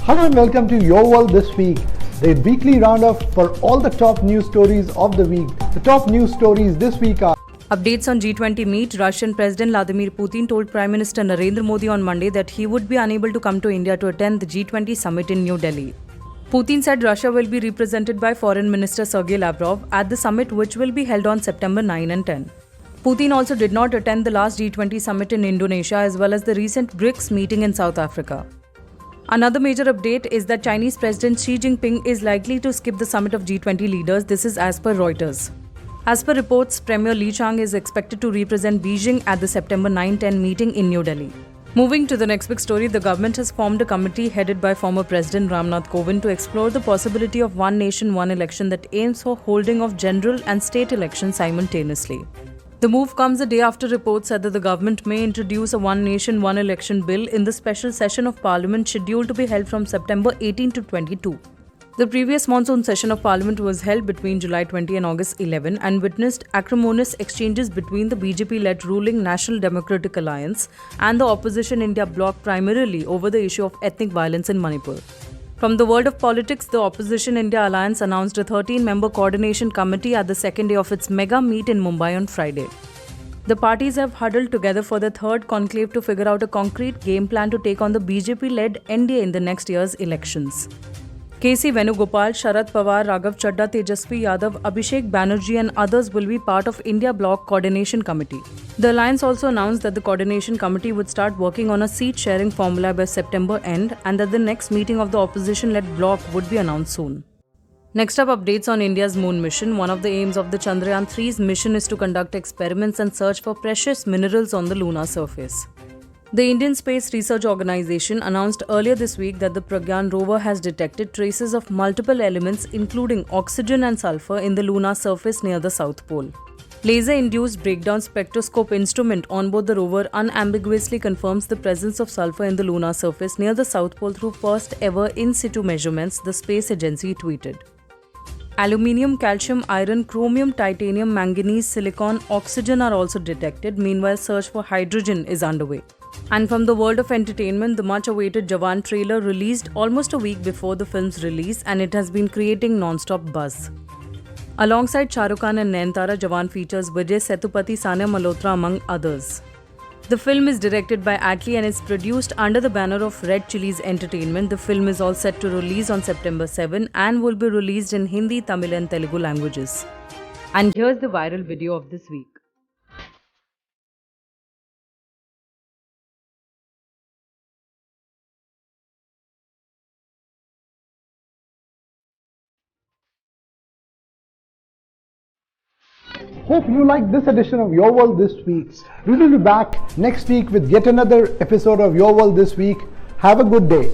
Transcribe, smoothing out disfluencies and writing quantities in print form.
Hello and welcome to Your World This Week, the weekly roundup for all the top news stories of the week. The top news stories this week are: updates on G20 meet. Russian President Vladimir Putin told Prime Minister Narendra Modi on Monday that he would be unable to come to India to attend the G20 summit in New Delhi. Putin said Russia will be represented by Foreign Minister Sergei Lavrov at the summit, which will be held on September 9 and 10. Putin also did not attend the last G20 summit in Indonesia as well as the recent BRICS meeting in South Africa. Another major update is that Chinese President Xi Jinping is likely to skip the summit of G20 leaders. This is as per Reuters. As per reports, Premier Li Qiang is expected to represent Beijing at the September 9-10 meeting in New Delhi. Moving to the next big story, the government has formed a committee headed by former President Ramnath Kovind to explore the possibility of one nation, one election that aims for holding of general and state elections simultaneously. The move comes a day after reports said that the government may introduce a one nation, one election bill in the special session of Parliament scheduled to be held from September 18 to 22. The previous monsoon session of Parliament was held between July 20 and August 11 and witnessed acrimonious exchanges between the BJP-led ruling National Democratic Alliance and the opposition India bloc, primarily over the issue of ethnic violence in Manipur. From the world of politics, the Opposition India Alliance announced a 13-member coordination committee at the second day of its mega meet in Mumbai on Friday. The parties have huddled together for the third conclave to figure out a concrete game plan to take on the BJP-led NDA in the next year's elections. K.C. Venugopal, Sharad Pawar, Raghav Chadha, Tejasvi Yadav, Abhishek Banerjee and others will be part of India Bloc Coordination Committee. The alliance also announced that the coordination committee would start working on a seat-sharing formula by September end and that the next meeting of the opposition-led bloc would be announced soon. Next up, updates on India's moon mission. One of the aims of the Chandrayaan 3's mission is to conduct experiments and search for precious minerals on the lunar surface. The Indian Space Research Organisation announced earlier this week that the Pragyan rover has detected traces of multiple elements including oxygen and sulfur in the lunar surface near the South Pole. Laser-induced breakdown spectroscope instrument on board the rover unambiguously confirms the presence of sulfur in the lunar surface near the South Pole through first ever in-situ measurements, the space agency tweeted. Aluminium, calcium, iron, chromium, titanium, manganese, silicon, oxygen are also detected. Meanwhile, search for hydrogen is underway. And from the world of entertainment, the much-awaited Jawan trailer released almost a week before the film's release and it has been creating non-stop buzz. Alongside Shah Rukh Khan and Nayanthara, Jawan features Vijay Sethupathi, Sania Malhotra among others. The film is directed by Atlee and is produced under the banner of Red Chillies Entertainment. The film is all set to release on September 7 and will be released in Hindi, Tamil and Telugu languages. And here's the viral video of this week. Hope you liked this edition of Your World This Week. We will be back next week with yet another episode of Your World This Week. Have a good day.